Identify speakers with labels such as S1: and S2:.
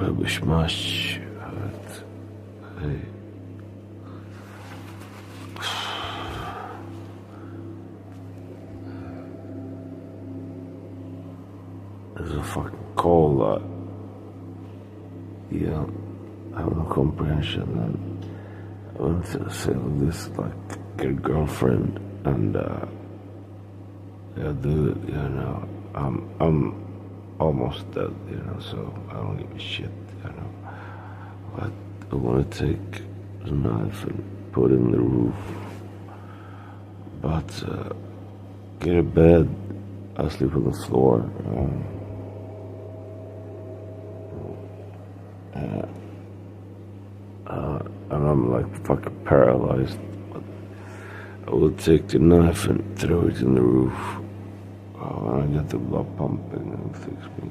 S1: robisz maść, hey. There's a fucking call that you don't have no comprehension, and I went to say this, like, get a girlfriend, and yeah, dude, you know, I'm almost dead, you know, so I don't give a shit, you know. But I want to take the knife and put it in the roof. But get a bed, I sleep on the floor. And I'm like fucking paralyzed. But I will take the knife and throw it in the roof. And I get the blood pumping and fix me.